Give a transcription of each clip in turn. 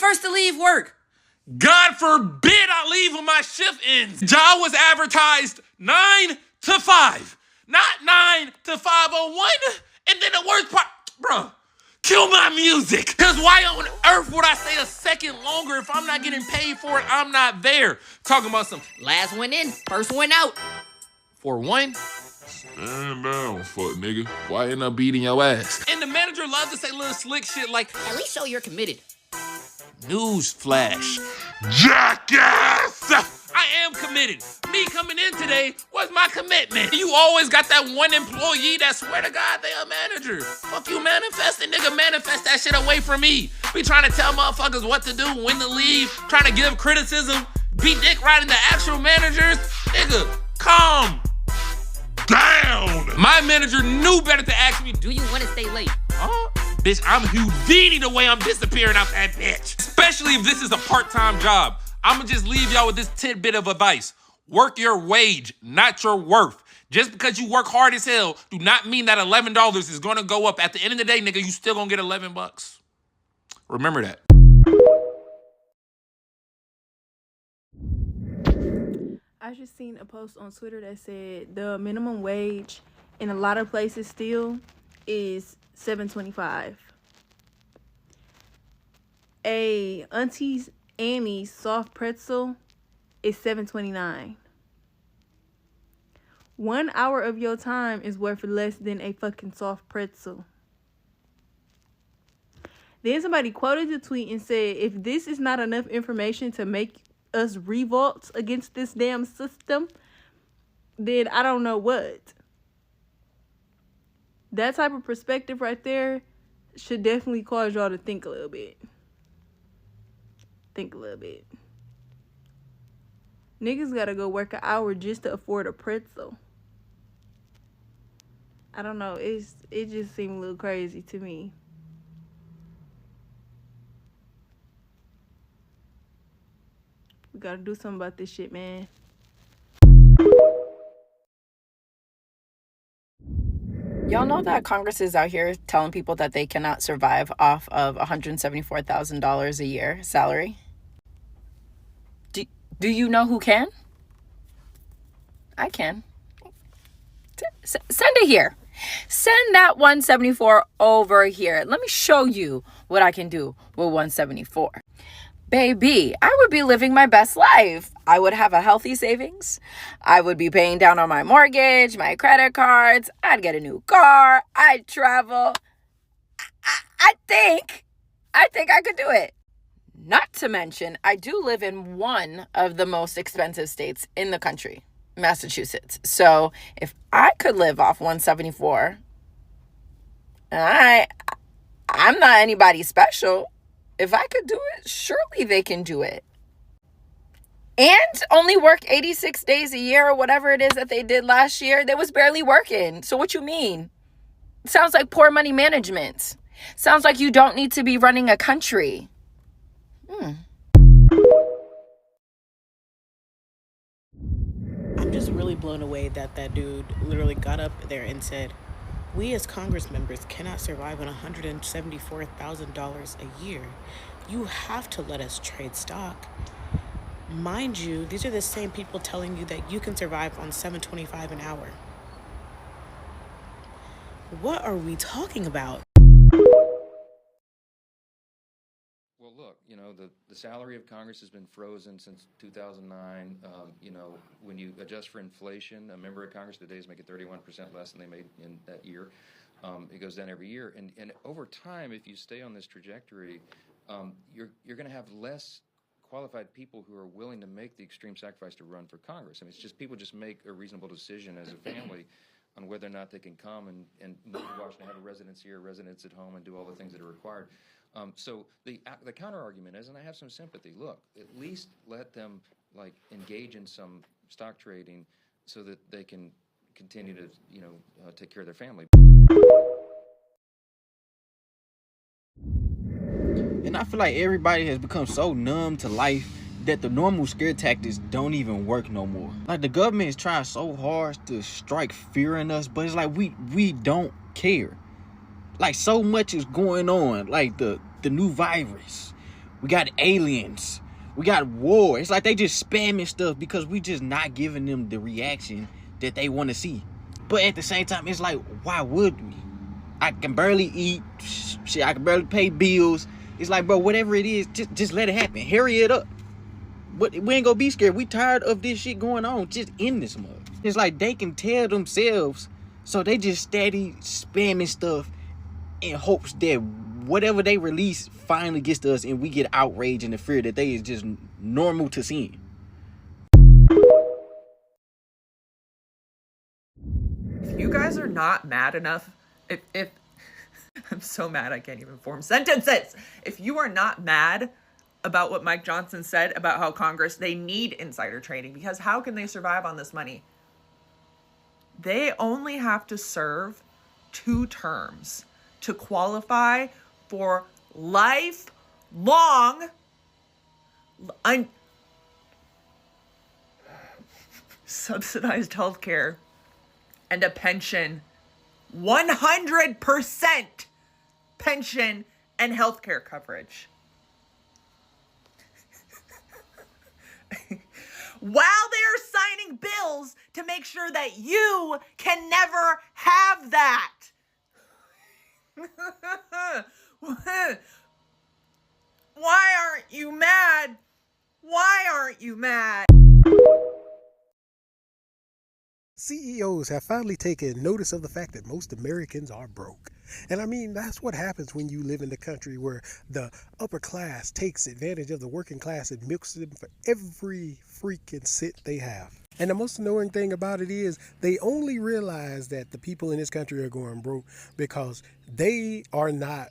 first to leave work? God forbid I leave when my shift ends. Job was advertised 9 to 5, not 9 to 5:01. And then the worst part, bro, kill my music. Because why on earth would I stay a second longer if I'm not getting paid for it? I'm not there. Talking about some Last one in, first one out. for one. Stand down, fuck nigga. Why end up beating your ass? And the manager loves to say little slick shit like, At least show you're committed. news flash. Jackass! I am committed. Me coming in today was my commitment. You always got that one employee that swear to God they a manager. Fuck you manifesting, nigga. Manifest that shit away from me. Be trying to tell motherfuckers what to do, when to leave, trying to give criticism, be dick riding the actual managers. Nigga, calm down. My manager knew better to ask me, Do you want to stay late? huh? Bitch, I'm Houdini the way I'm disappearing out that bitch. Especially if this is a part-time job. I'ma just leave y'all with this tidbit of advice. Work your wage, not your worth. Just because you work hard as hell do not mean that $11 is gonna go up. At the end of the day, nigga, you still gonna get $11. Remember that. I just seen a post on Twitter that said the minimum wage in a lot of places still is $7.25. A Auntie's Annie's soft pretzel is $7.29. 1 hour of your time is worth less than a fucking soft pretzel. Then somebody quoted the tweet and said, if this is not enough information to make us revolt against this damn system, then I don't know what. That type of perspective right there should definitely cause y'all to think a little bit. Think a little bit. Niggas gotta go work an hour just to afford a pretzel. I don't know. It just seemed a little crazy to me. We gotta do something about this shit, man. Y'all know that Congress is out here telling people that they cannot survive off of $174,000 a year salary? Do you know who can? I can. Send it here. Send that 174 over here. Let me show you what I can do with 174. Baby, I would be living my best life. I would have a healthy savings. I would be paying down on my mortgage, my credit cards. I'd get a new car. I'd travel. I think I could do it. Not to mention, I do live in one of the most expensive states in the country, Massachusetts. So if I could live off 174, and I'm not anybody special. If I could do it, surely they can do it. And only work 86 days a year or whatever it is that they did last year. They was barely working. So what you mean? Sounds like poor money management. Sounds like you don't need to be running a country. I'm just really blown away that dude literally got up there and said, we as Congress members cannot survive on $174,000 a year. You have to let us trade stock. Mind you, these are the same people telling you that you can survive on $7.25 an hour. What are we talking about? Well, look, the salary of Congress has been frozen since 2009. When you adjust for inflation, a member of Congress today is making 31% less than they made in that year. It goes down every year. And over time, if you stay on this trajectory, you're going to have less qualified people who are willing to make the extreme sacrifice to run for Congress. I mean, it's just people just make a reasonable decision as a family on whether or not they can come and move to Washington, have a residence here, residence at home, and do all the things that are required. So the counter argument is, and I have some sympathy, look, at least let them engage in some stock trading so that they can continue to, take care of their family. And I feel like everybody has become so numb to life that the normal scare tactics don't even work no more. Like, the government is trying so hard to strike fear in us, but it's like we don't care. Like, so much is going on. Like the new virus. We got aliens. We got war. It's like they just spamming stuff because we just not giving them the reaction that they want to see. But at the same time, it's like, why would we? I can barely eat. Shit, I can barely pay bills. It's like, bro, whatever it is, just let it happen. Hurry it up. But we ain't gonna be scared. We tired of this shit going on. Just in this mug. It's like they can tell themselves, so they just steady spamming stuff in hopes that whatever they release finally gets to us and we get outraged and the fear that they is just normal to seeing. If you guys are not mad enough, if I'm so mad I can't even form sentences. If you are not mad about what Mike Johnson said about how Congress, they need insider trading, because how can they survive on this money? They only have to serve 2 terms to qualify for lifelong subsidized healthcare and a pension. 100% pension and healthcare coverage. While they're signing bills to make sure that you can never have that. Why aren't you mad? Why aren't you mad? CEOs have finally taken notice of the fact that most Americans are broke. And I mean, that's what happens when you live in a country where the upper class takes advantage of the working class and milks them for every freaking cent they have. And the most annoying thing about it is they only realize that the people in this country are going broke because they are not,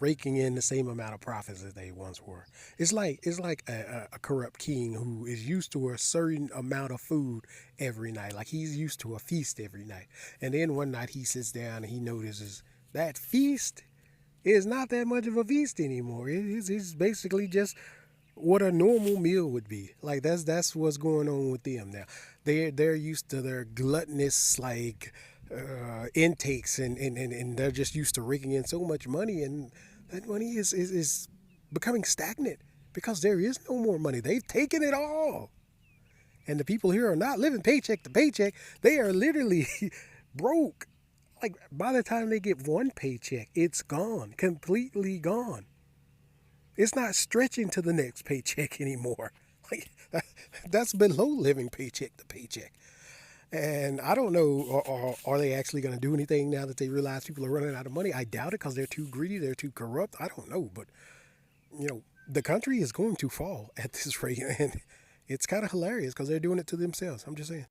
raking in the same amount of profits as they once were. It's like a corrupt king who is used to a certain amount of food every night. Like he's used to a feast every night. And then one night he sits down and he notices that feast is not that much of a feast anymore. It's basically just what a normal meal would be. Like that's what's going on with them now. They're used to their gluttonous intakes and they're just used to raking in so much money, and that money is becoming stagnant because there is no more money. They've taken it all. And the people here are not living paycheck to paycheck. They are literally broke. Like by the time they get one paycheck, it's gone, completely gone. It's not stretching to the next paycheck anymore. Like that's below living paycheck to paycheck. And I don't know, are they actually going to do anything now that they realize people are running out of money? I doubt it because they're too greedy, they're too corrupt. I don't know, but the country is going to fall at this rate, and it's kind of hilarious because they're doing it to themselves. I'm just saying.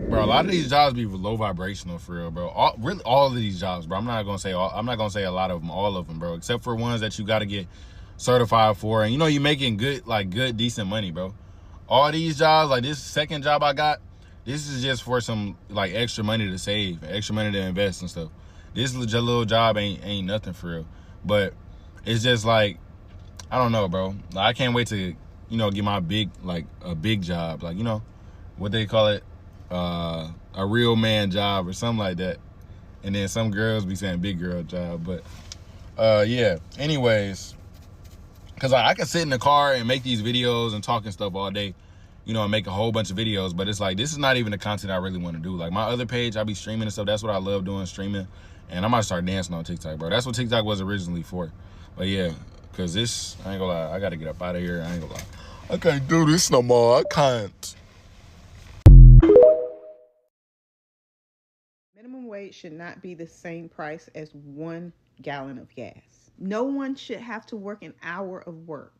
Bro, a lot of these jobs be low vibrational for real, bro. All of these jobs, bro. I'm not gonna say a lot of them, all of them, bro. Except for ones that you got to get certified for, and you're making good, decent money, bro. All these jobs, like this second job I got, this is just for some extra money to save, extra money to invest and stuff. This little job ain't nothing for real, but it's just I don't know, bro. I can't wait to get my a big job, what they call it. A real man job or something like that. And then some girls be saying big girl job, but yeah, anyways, because I can sit in the car and make these videos and talk and stuff all day, and make a whole bunch of videos, but it's this is not even the content I really want to do. Like my other page, I be streaming and stuff. That's what I love doing, streaming, and I might start dancing on TikTok, bro. That's what TikTok was originally for. But yeah, because this, I ain't gonna lie, I gotta get up out of here. I ain't gonna lie, I can't do this no more. I can't. Minimum wage should not be the same price as 1 gallon of gas. No one should have to work an hour of work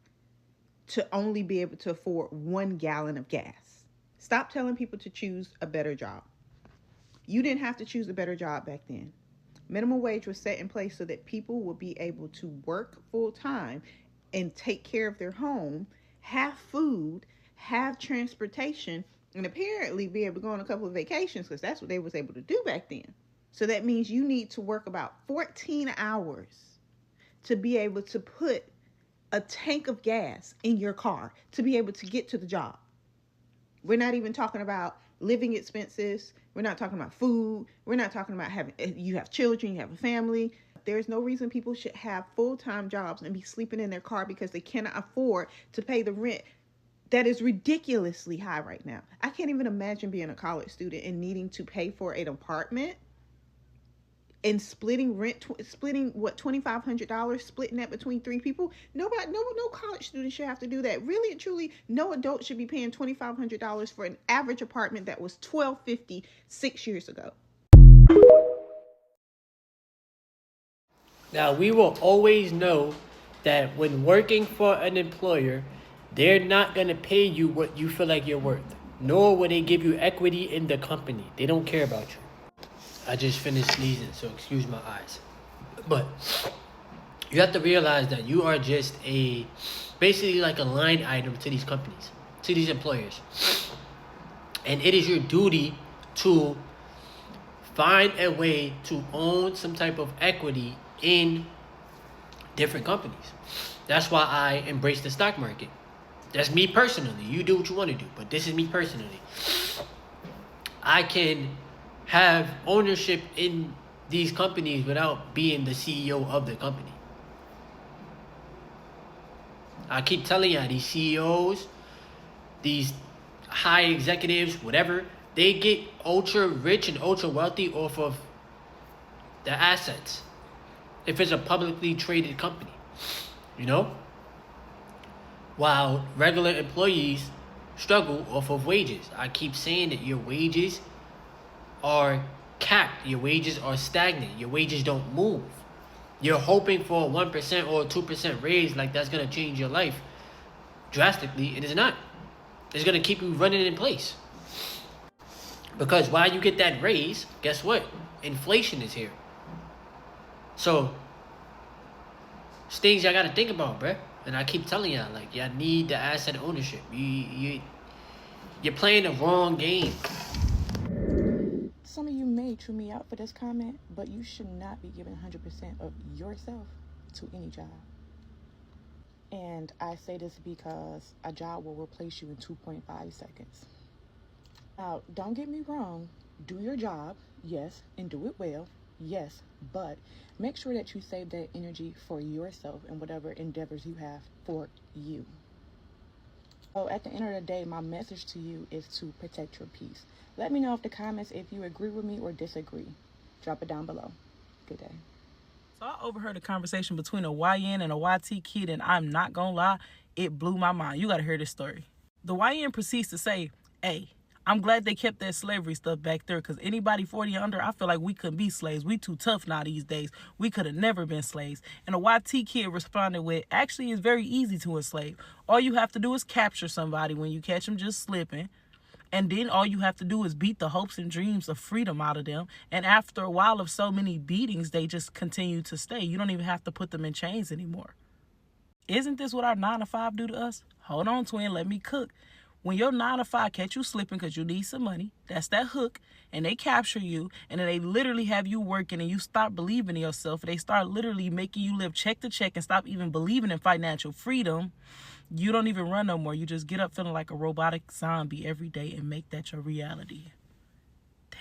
to only be able to afford 1 gallon of gas. Stop telling people to choose a better job. You didn't have to choose a better job back then. Minimum wage was set in place so that people would be able to work full time and take care of their home, have food, have transportation, and apparently be able to go on a couple of vacations because that's what they was able to do back then. So that means you need to work about 14 hours to be able to put a tank of gas in your car to be able to get to the job. We're not even talking about living expenses. We're not talking about food. We're not talking about you have children, you have a family, There's no reason people should have full-time jobs and be sleeping in their car because they cannot afford to pay the rent that is ridiculously high right now. I can't even imagine being a college student and needing to pay for an apartment and splitting rent, splitting what, $2,500, splitting that between 3 people. No college student should have to do that. Really and truly, no adult should be paying $2,500 for an average apartment that was $1,250 6 years ago. Now, we will always know that when working for an employer, they're not going to pay you what you feel like you're worth, nor will they give you equity in the company. They don't care about you. I just finished sneezing, so excuse my eyes. But you have to realize that you are just basically like a line item to these companies, to these employers. And it is your duty to find a way to own some type of equity in different companies. That's why I embrace the stock market. That's me personally. You do what you want to do, but this is me personally. I can have ownership in these companies without being the CEO of the company. I keep telling you, these CEOs, these high executives, whatever, they get ultra rich and ultra wealthy off of their assets. If it's a publicly traded company, you know? While regular employees struggle off of wages. I keep saying that your wages are capped. Your wages are stagnant. Your wages don't move. You're hoping for a 1% or a 2% raise like that's going to change your life drastically. It is not. It's going to keep you running in place. Because while you get that raise, guess what? Inflation is here. So, it's things y'all got to think about, bruh. And I keep telling y'all, like, y'all need the asset ownership. You're playing the wrong game. Some of you may chew me out for this comment, but you should not be giving 100% of yourself to any job. And I say this because a job will replace you in 2.5 seconds. Now, don't get me wrong. Do your job, yes, and do it well, yes, but make sure that you save that energy for yourself and whatever endeavors you have for you. So at the end of the day, my message to you is to protect your peace. Let me know in the comments if you agree with me or disagree. Drop it down below. Good day. So I overheard a conversation between a YN and a YT kid, and I'm not gonna lie, it blew my mind. You gotta hear this story. The YN proceeds to say, hey, I'm glad they kept that slavery stuff back there, because anybody 40 and under, I feel like we couldn't be slaves. We too tough now these days. We could have never been slaves. And a YT kid responded with, actually, it's very easy to enslave. All you have to do is capture somebody when you catch them just slipping. And then all you have to do is beat the hopes and dreams of freedom out of them. And after a while of so many beatings, they just continue to stay. You don't even have to put them in chains anymore. Isn't this what our 9 to 5 do to us? Hold on, twin, let me cook. When your 9 to 5 catch you slipping because you need some money, that's that hook, and they capture you, and then they literally have you working, and you stop believing in yourself, and they start literally making you live check to check and stop even believing in financial freedom. You don't even run no more. You just get up feeling like a robotic zombie every day and make that your reality. Damn.